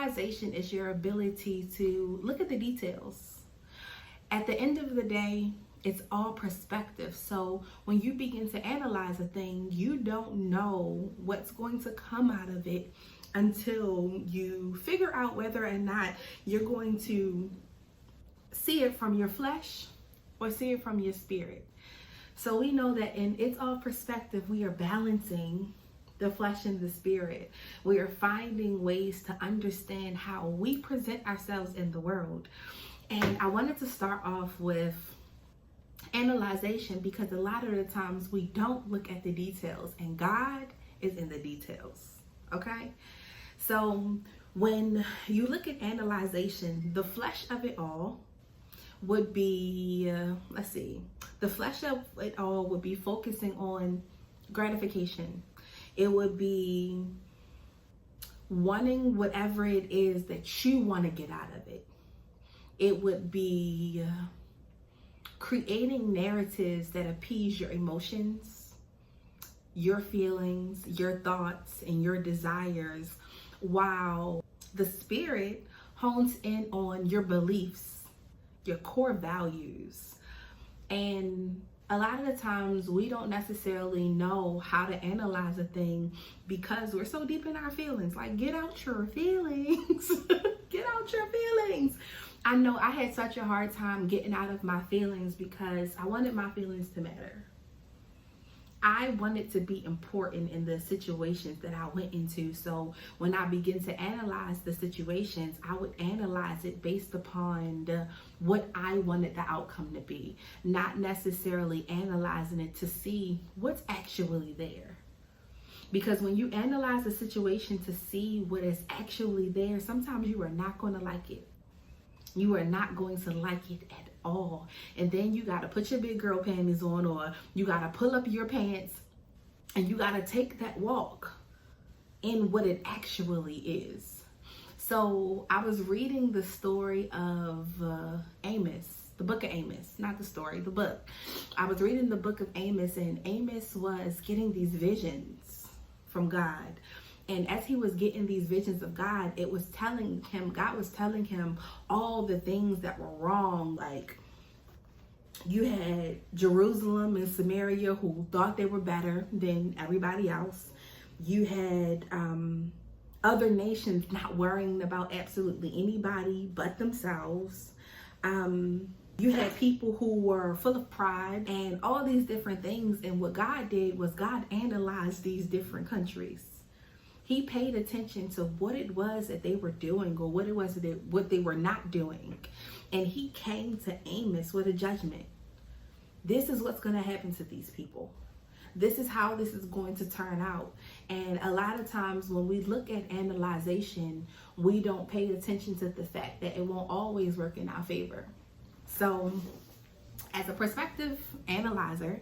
Analyzation is your ability to look at the details. At the end of the day, it's all perspective. So when you begin to analyze a thing, you don't know what's going to come out of it until you figure out whether or not you're going to see it from your flesh or see it from your spirit. So we know that in It's All Perspective, we are balancing the flesh and the spirit. We are finding ways to understand how we present ourselves in the world. And I wanted to start off with analyzation because a lot of the times we don't look at the details, and God is in the details. Okay? So when you look at analyzation, the flesh of it all would be, the flesh of it all would be focusing on gratification. It would be wanting whatever it is that you want to get out of it. It would be creating narratives that appease your emotions, your feelings, your thoughts, and your desires, while the spirit hones in on your beliefs, your core values. And a lot of the times we don't necessarily know how to analyze a thing because we're so deep in our feelings. Like, get out your feelings. Get out your feelings. I know I had such a hard time getting out of my feelings because I wanted my feelings to matter. I wanted to be important in the situations that I went into. So when I began to analyze the situations, I would analyze it based upon what I wanted the outcome to be, not necessarily analyzing it to see what's actually there. Because when you analyze a situation to see what is actually there, sometimes you are not going to like it. You are not going to like it at all. And then you got to put your big girl panties on, or you got to pull up your pants, and you got to take that walk in what it actually is. So I was reading the story of Amos, the book of Amos, not the story, the book. I was reading the book of Amos, and Amos was getting these visions from God. And as he was getting these visions of God, God was telling him all the things that were wrong. Like, you had Jerusalem and Samaria who thought they were better than everybody else. You had other nations not worrying about absolutely anybody but themselves. You had people who were full of pride and all these different things. And what God did was God analyzed these different countries. He paid attention to what it was that they were doing, or what it was what they were not doing. And he came to Amos with a judgment. This is what's going to happen to these people. This is how this is going to turn out. And a lot of times when we look at analyzation, we don't pay attention to the fact that it won't always work in our favor. So as a perspective analyzer,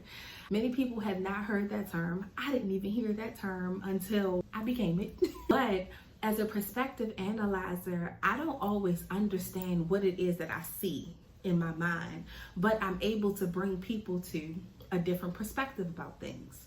many people have not heard that term. I didn't even hear that term until I became it. But as a perspective analyzer, I don't always understand what it is that I see in my mind, but I'm able to bring people to a different perspective about things.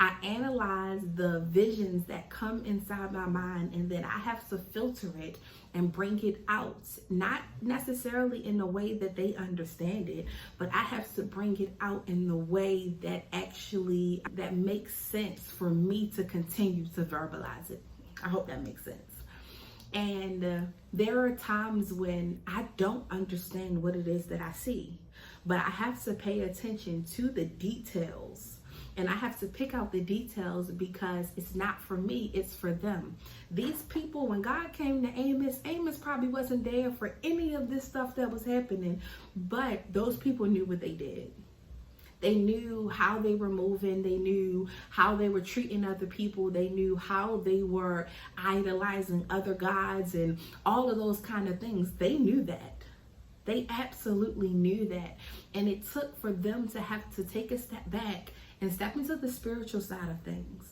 I analyze the visions that come inside my mind, and then I have to filter it and bring it out, not necessarily in the way that they understand it, but I have to bring it out in the way that makes sense for me to continue to verbalize it. I hope that makes sense. And there are times when I don't understand what it is that I see, but I have to pay attention to the details. And I have to pick out the details because it's not for me, it's for them. These people, when God came to Amos, Amos probably wasn't there for any of this stuff that was happening, but those people knew what they did. They knew how they were moving. They knew how they were treating other people. They knew how they were idolizing other gods and all of those kind of things. They knew that. They absolutely knew that. And it took for them to have to take a step back and step into the spiritual side of things.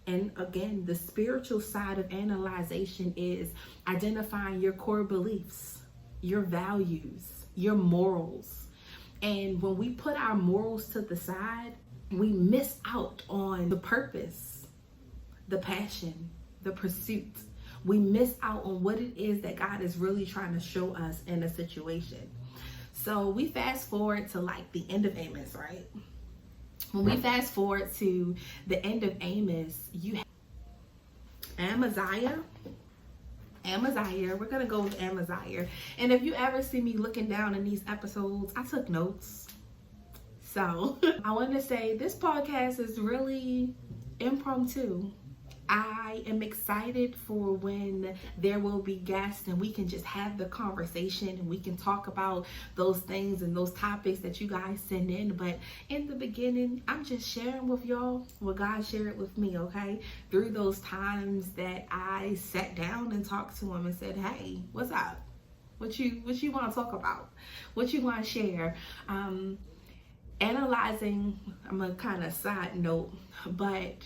And again, the spiritual side of analyzation is identifying your core beliefs, your values, your morals. And when we put our morals to the side, we miss out on the purpose, the passion, the pursuit. we miss out on what it is that God is really trying to show us in a situation. So we fast forward to like the end of Amos, right? When we fast forward to the end of Amos, you have Amaziah. We're gonna go with Amaziah. And if you ever see me looking down in these episodes, I took notes. So I want to say this podcast is really impromptu. I am excited for when there will be guests and we can just have the conversation and we can talk about those things and those topics that you guys send in. But in the beginning, I'm just sharing with y'all what God shared with me, okay? Through those times that I sat down and talked to him and said, hey, what's up? What you want to talk about? What you want to share? Analyzing, I'm a kind of side note, but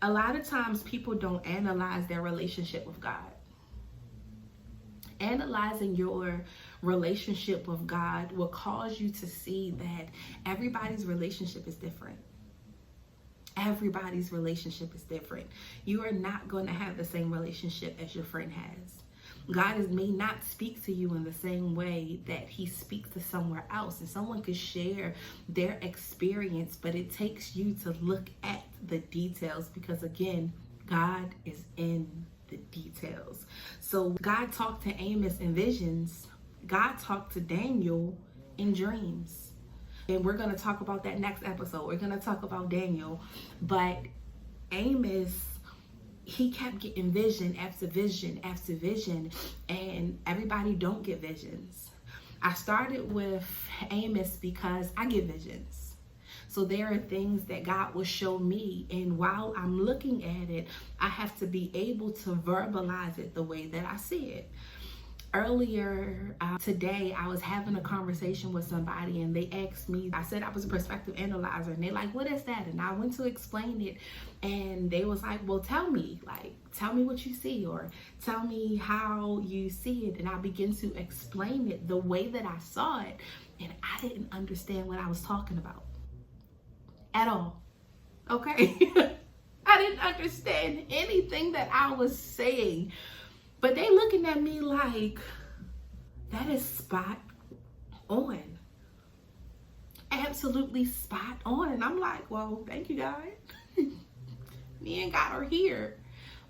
a lot of times people don't analyze their relationship with God. Analyzing your relationship with God will cause you to see that everybody's relationship is different. Everybody's relationship is different. You are not going to have the same relationship as your friend has. God may not speak to you in the same way that he speaks to somewhere else. And someone could share their experience, but it takes you to look at the details because, again, God is in the details. So God talked to Amos in visions. God talked to Daniel in dreams. And we're going to talk about that next episode. We're going to talk about Daniel. But Amos, he kept getting vision after vision after vision, and everybody don't get visions. I started with Amos because I get visions. So there are things that God will show me, and while I'm looking at it, I have to be able to verbalize it the way that I see it. Earlier today, I was having a conversation with somebody and they asked me, I said I was a perspective analyzer, and they're like, what is that? And I went to explain it, and they was like, well, tell me what you see, or tell me how you see it. And I began to explain it the way that I saw it, and I didn't understand what I was talking about at all. Okay. I didn't understand anything that I was saying. But they looking at me like, that is spot on. Absolutely spot on. And I'm like, well, thank you, God. Me and God are here.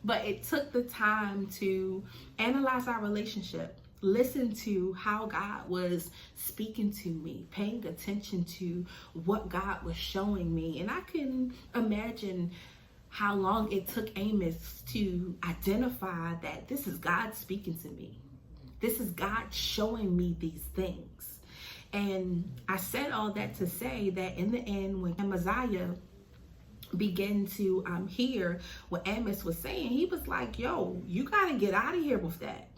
But it took the time to analyze our relationship, listen to how God was speaking to me, paying attention to what God was showing me. And I can imagine how long it took Amos to identify that this is God speaking to me. This is God showing me these things. And I said all that to say that in the end, when Amaziah began to hear what Amos was saying, he was like, yo, you got to get out of here with that.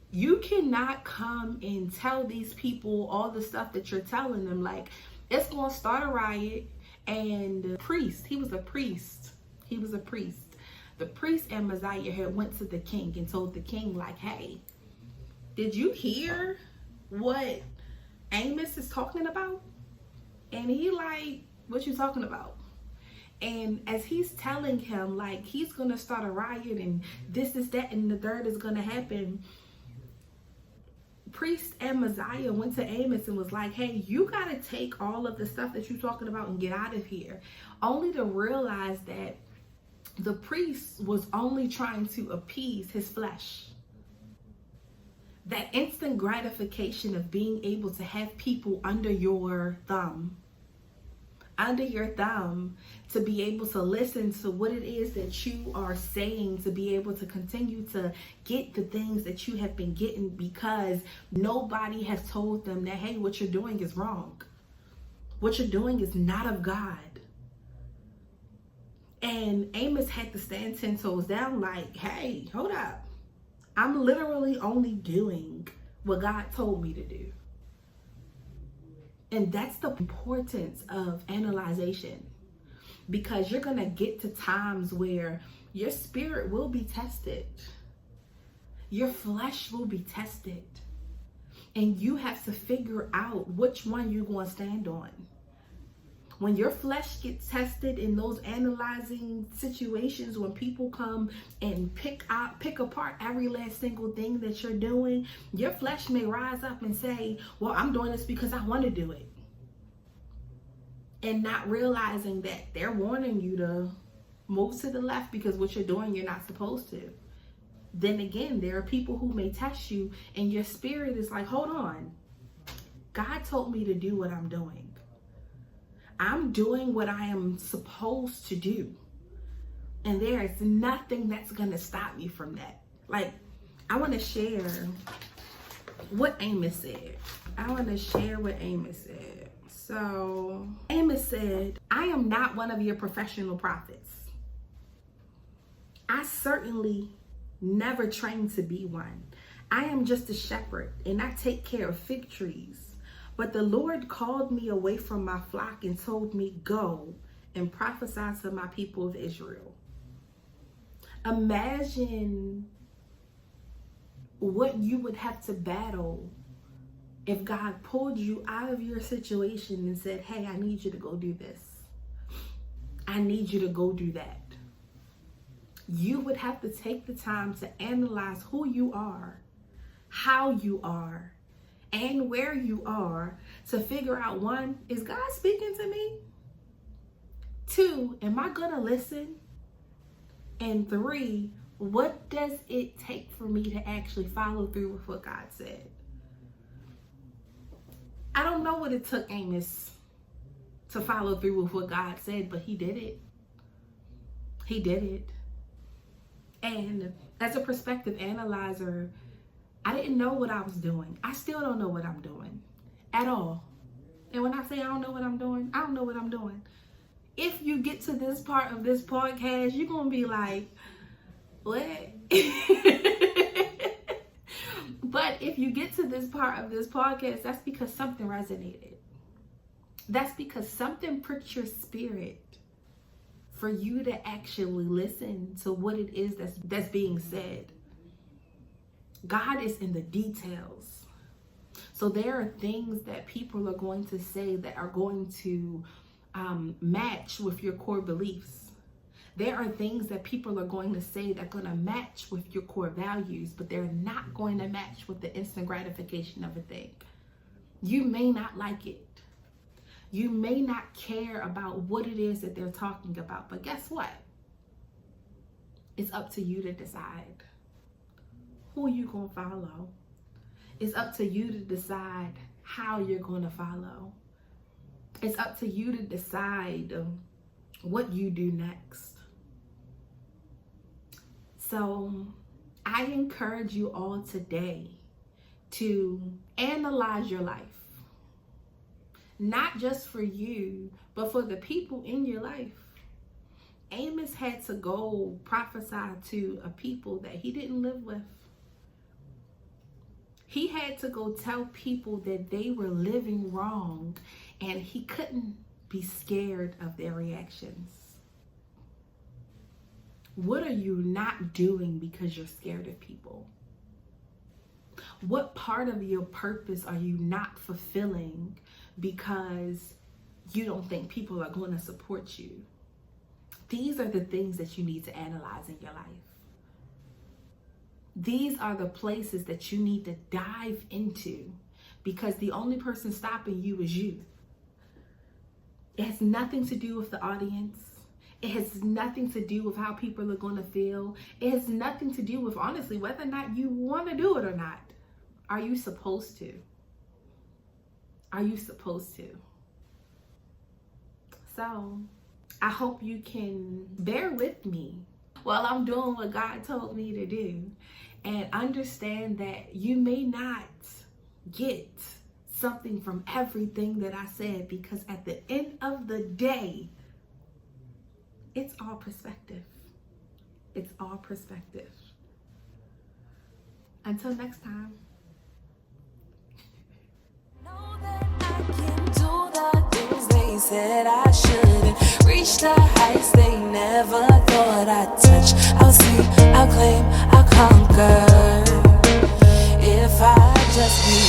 You cannot come and tell these people all the stuff that you're telling them. Like, it's going to start a riot. And the priest, he was a priest. The priest Amaziah had went to the king and told the king, like, hey, did you hear what Amos is talking about? And he like, what you talking about? And as he's telling him, like, he's going to start a riot and this is that and the third is going to happen, priest Amaziah went to Amos and was like, hey, you got to take all of the stuff that you're talking about and get out of here. Only to realize that the priest was only trying to appease his flesh. That instant gratification of being able to have people under your thumb, to be able to listen to what it is that you are saying, to be able to continue to get the things that you have been getting because nobody has told them that, hey, what you're doing is wrong. What you're doing is not of God. And Amos had to stand 10 toes down like, hey, hold up. I'm literally only doing what God told me to do. And that's the importance of analyzation, because you're going to get to times where your spirit will be tested. Your flesh will be tested. And you have to figure out which one you're going to stand on. When your flesh gets tested in those analyzing situations, when people come and pick apart every last single thing that you're doing, your flesh may rise up and say, well, I'm doing this because I want to do it. And not realizing that they're warning you to move to the left because what you're doing, you're not supposed to. Then again, there are people who may test you and your spirit is like, hold on. God told me to do what I'm doing. I'm doing what I am supposed to do. And there is nothing that's going to stop me from that. Like, I want to share what Amos said. So, Amos said, I am not one of your professional prophets. I certainly never trained to be one. I am just a shepherd, and I take care of fig trees. But the Lord called me away from my flock and told me, go and prophesy to my people of Israel. Imagine what you would have to battle if God pulled you out of your situation and said, hey, I need you to go do this. I need you to go do that. You would have to take the time to analyze who you are, how you are, and where you are to figure out, 1, is God speaking to me? 2, am I gonna listen? And 3, what does it take for me to actually follow through with what God said? I don't know what it took Amos to follow through with what God said, but he did it. He did it. And as a perspective analyzer, I didn't know what I was doing. I still don't know what I'm doing at all. And when I say I don't know what I'm doing, I don't know what I'm doing. If you get to this part of this podcast, you're going to be like, what? But if you get to this part of this podcast, that's because something resonated. That's because something pricked your spirit for you to actually listen to what it is that's being said. God is in the details. So there are things that people are going to say that are going to match with your core beliefs. There are things that people are going to say that are going to match with your core values, but they're not going to match with the instant gratification of a thing. You may not like it. You may not care about what it is that they're talking about, but guess what? It's up to you to decide who you're going to follow. It's up to you to decide how you're going to follow. It's up to you to decide what you do next. So I encourage you all today to analyze your life. Not just for you, but for the people in your life. Amos had to go prophesy to a people that he didn't live with. He had to go tell people that they were living wrong, and he couldn't be scared of their reactions. What are you not doing because you're scared of people? What part of your purpose are you not fulfilling because you don't think people are going to support you? These are the things that you need to analyze in your life. These are the places that you need to dive into, because the only person stopping you is you. It has nothing to do with the audience. It has nothing to do with how people are going to feel. It has nothing to do with, honestly, whether or not you want to do it or not. Are you supposed to? Are you supposed to? So, I hope you can bear with me while I'm doing what God told me to do, and understand that you may not get something from everything that I said, because at the end of the day, it's all perspective. It's all perspective. Until next time. Know that I can do the things they said I shouldn't. Reach the heights they never thought I'd touch. I'll see, I'll claim, I'll conquer. If I just be